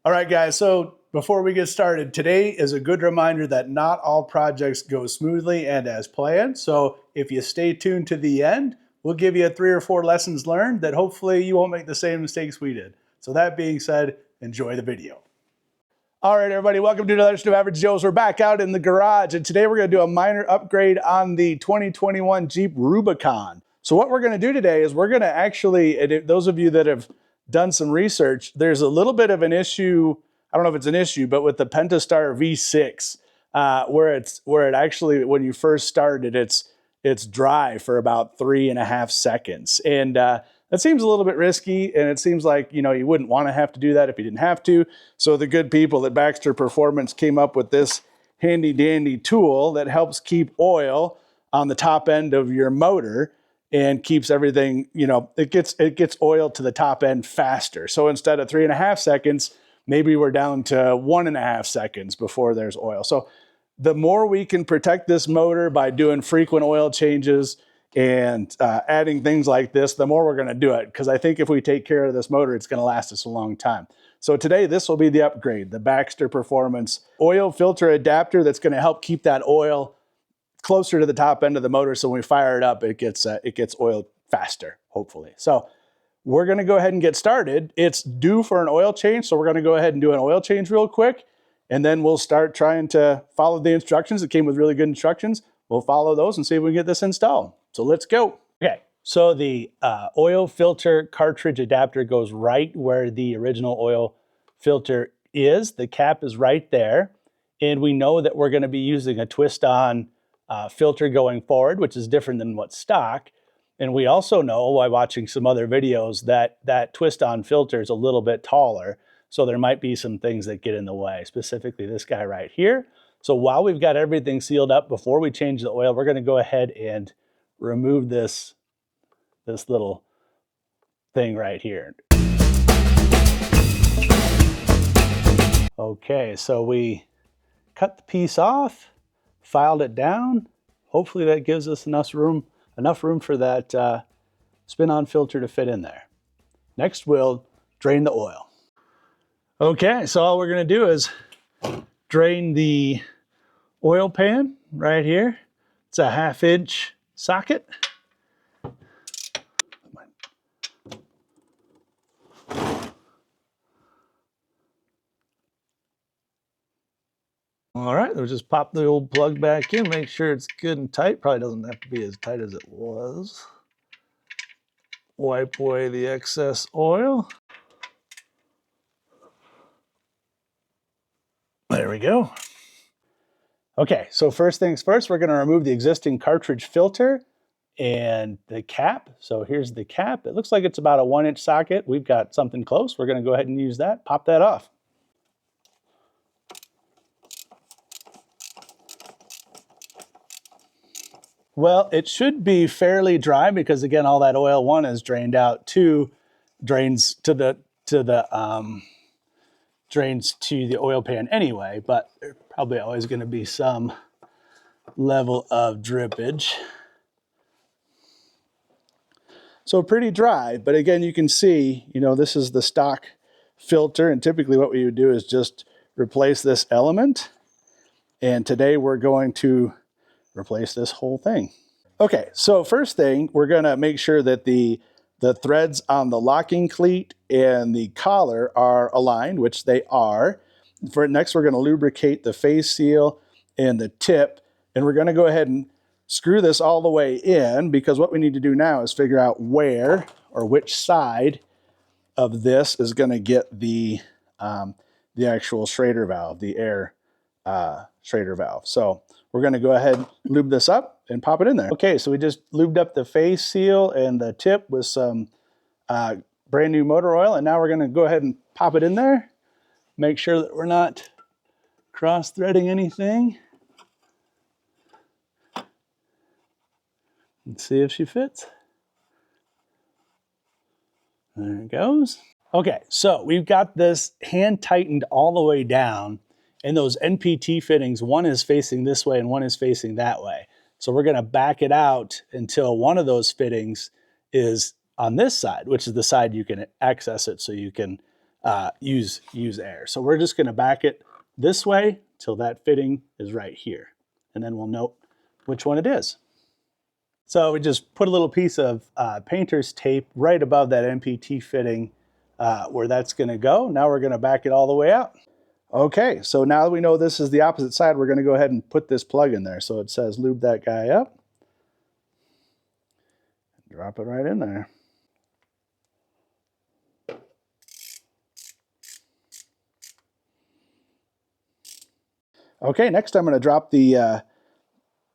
All right, guys, so before we get started, today is a good reminder that not all projects go smoothly and as planned. So if you stay tuned to the end, we'll give you 3 or 4 lessons learned that hopefully you won't make the same mistakes we did. So that being said, enjoy the video. All right, everybody, welcome to another edition of Average Joe's. We're back out in the garage, and today we're going to do a minor upgrade on the 2021 Jeep Rubicon. So what we're going to do today is we're going to actually, and those of you that have done some research, there's a little bit of an issue, I don't know if it's an issue, but with the Pentastar V6, where it actually, when you first start it, it's dry for about 3.5 seconds. And that seems a little bit risky, and it seems like, you wouldn't want to have to do that if you didn't have to. So the good people at Baxter Performance came up with this handy dandy tool that helps keep oil on the top end of your motor and keeps everything, it gets oil to the top end faster. So instead of 3.5 seconds, maybe we're down to 1.5 seconds before there's oil. So the more we can protect this motor by doing frequent oil changes and adding things like this, the more we're going to do it. Because I think if we take care of this motor, it's going to last us a long time. So today, this will be the upgrade, the Baxter Performance oil filter adapter that's going to help keep that oil closer to the top end of the motor. So when we fire it up, it gets oiled faster, hopefully. So we're going to go ahead and get started. It's due for an oil change. So we're going to go ahead and do an oil change real quick. And then we'll start trying to follow the instructions. It came with really good instructions. We'll follow those and see if we can get this installed. So let's go. Okay, so the oil filter cartridge adapter goes right where the original oil filter is. The cap is right there. And we know that we're going to be using a twist-on filter going forward, which is different than what's stock. And we also know by watching some other videos that that twist-on filter is a little bit taller. So there might be some things that get in the way, specifically this guy right here. So while we've got everything sealed up, before we change the oil, we're going to go ahead and remove this little thing right here. Okay, so we cut the piece off, filed it down. Hopefully that gives us enough room for that spin-on filter to fit in there. Next, we'll drain the oil. Okay, so all we're going to do is drain the oil pan right here. It's a 1/2 inch socket. All right, we'll just pop the old plug back in, make sure it's good and tight. Probably doesn't have to be as tight as it was. Wipe away the excess oil. There we go. Okay, so first things first, we're going to remove the existing cartridge filter and the cap. So here's the cap. It looks like it's about a 1-inch socket. We've got something close. We're going to go ahead and use that. Pop that off. Well, it should be fairly dry because, again, all that oil, 1, is drained out, 2 drains to the oil pan anyway, but there's probably always going to be some level of drippage. So pretty dry, but again, you can see, this is the stock filter, and typically what we would do is just replace this element. And today we're going to replace this whole thing. Okay, so first thing, we're going to make sure that the threads on the locking cleat and the collar are aligned, which they are. Next, we're going to lubricate the face seal and the tip, and we're going to go ahead and screw this all the way in, because what we need to do now is figure out where or which side of this is going to get the actual Schrader valve, the air Schrader valve. So we're going to go ahead and lube this up and pop it in there. Okay, so we just lubed up the face seal and the tip with some brand new motor oil, and now we're going to go ahead and pop it in there. Make sure that we're not cross-threading anything. Let's see if she fits. There it goes. Okay, so we've got this hand tightened all the way down, and those NPT fittings, one is facing this way and one is facing that way. So we're gonna back it out until one of those fittings is on this side, which is the side you can access it so you can use air. So we're just going to back it this way till that fitting is right here. And then we'll note which one it is. So we just put a little piece of painter's tape right above that NPT fitting where that's going to go. Now we're going to back it all the way out. Okay, so now that we know this is the opposite side, we're going to go ahead and put this plug in there. So it says lube that guy up. Drop it right in there. Okay, next I'm going to drop the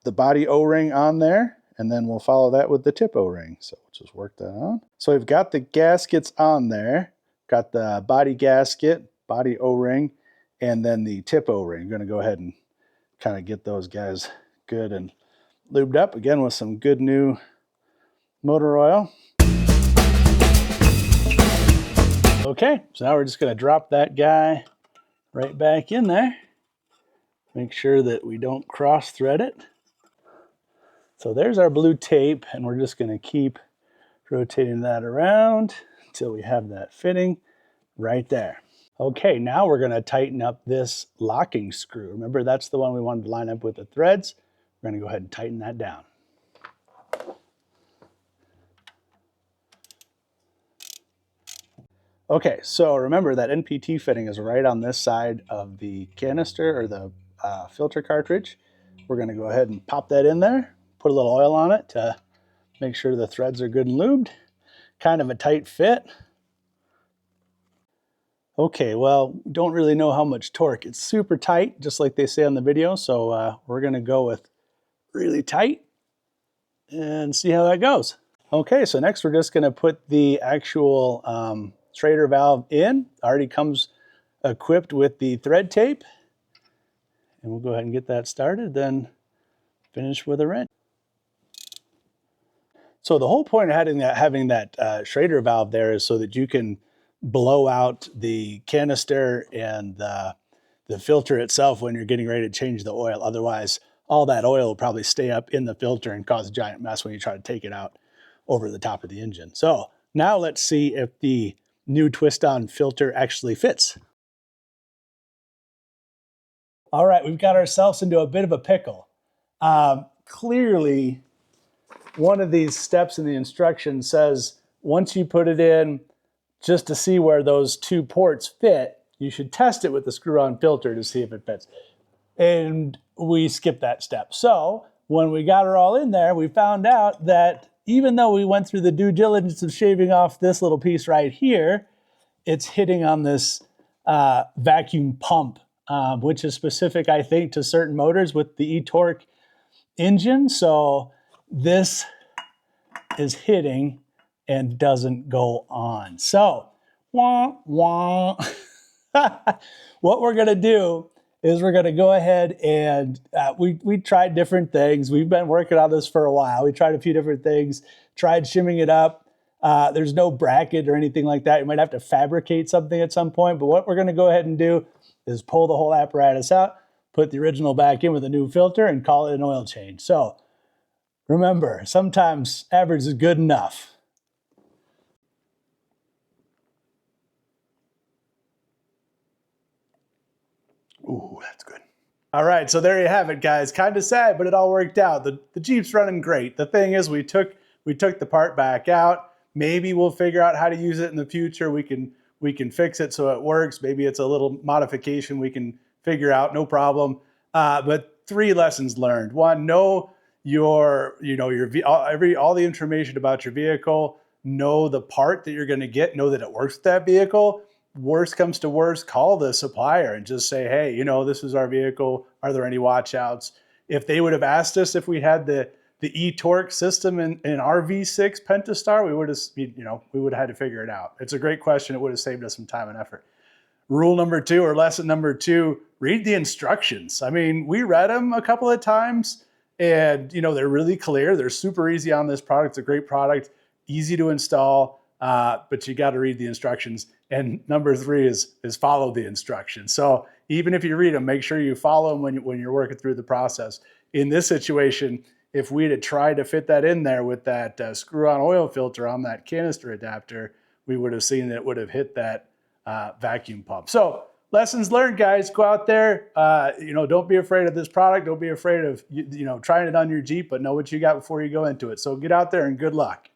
body O-ring on there, and then we'll follow that with the tip O-ring. So we'll just work that on. So we've got the gaskets on there, got the body gasket, body O-ring, and then the tip O-ring. I'm going to go ahead and kind of get those guys good and lubed up, again with some good new motor oil. Okay, so now we're just going to drop that guy right back in there. Make sure that we don't cross thread it. So there's our blue tape, and we're just going to keep rotating that around until we have that fitting right there. Okay, now we're going to tighten up this locking screw. Remember, that's the one we wanted to line up with the threads. We're going to go ahead and tighten that down. Okay, so remember that NPT fitting is right on this side of the canister or the filter cartridge. We're going to go ahead and pop that in there, put a little oil on it to make sure the threads are good and lubed. Kind of a tight fit. Okay, well, don't really know how much torque. It's super tight, just like they say on the video, so we're going to go with really tight and see how that goes. Okay, so next we're just going to put the actual Schrader valve in. Already comes equipped with the thread tape. And we'll go ahead and get that started, then finish with a wrench. So the whole point of having that Schrader valve there is so that you can blow out the canister and the filter itself when you're getting ready to change the oil. Otherwise, all that oil will probably stay up in the filter and cause a giant mess when you try to take it out over the top of the engine. So now let's see if the new twist-on filter actually fits. All right, we've got ourselves into a bit of a pickle. Clearly, one of these steps in the instructions says once you put it in, just to see where those two ports fit, you should test it with the screw-on filter to see if it fits. And we skipped that step. So when we got her all in there, we found out that even though we went through the due diligence of shaving off this little piece right here, it's hitting on this vacuum pump, which is specific, I think, to certain motors with the e-torque engine. So this is hitting and doesn't go on. So, wah, wah. What we're going to do is we're going to go ahead and we tried different things. We've been working on this for a while. We tried a few different things, tried shimming it up. There's no bracket or anything like that. You might have to fabricate something at some point, but what we're going to go ahead and do is pull the whole apparatus out, put the original back in with a new filter, and call it an oil change. So remember, sometimes average is good enough. Ooh, that's good. All right, so there you have it, guys. Kind of sad, but it all worked out. The Jeep's running great. The thing is, we took the part back out. Maybe we'll figure out how to use it in the future. We can fix it so it works. Maybe it's a little modification we can figure out, no problem. But 3 lessons learned. 1, know all the information about your vehicle. Know the part that you're going to get. Know that it works with that vehicle. Worst comes to worst, call the supplier and just say, hey, this is our vehicle. Are there any watch outs? If they would have asked us if we had the e-torque system in our V6 Pentastar, we would have had to figure it out. It's a great question. It would have saved us some time and effort. Rule number 2, or lesson number 2, read the instructions. I mean, we read them a couple of times and they're really clear. They're super easy on this product. It's a great product, easy to install, but you got to read the instructions. And number 3 is follow the instructions. So even if you read them, make sure you follow them when you're working through the process. In this situation, if we'd have tried to fit that in there with that screw-on oil filter on that canister adapter, we would have seen that it would have hit that vacuum pump. So lessons learned, guys. Go out there. Don't be afraid of this product. Don't be afraid of trying it on your Jeep, but know what you got before you go into it. So get out there and good luck.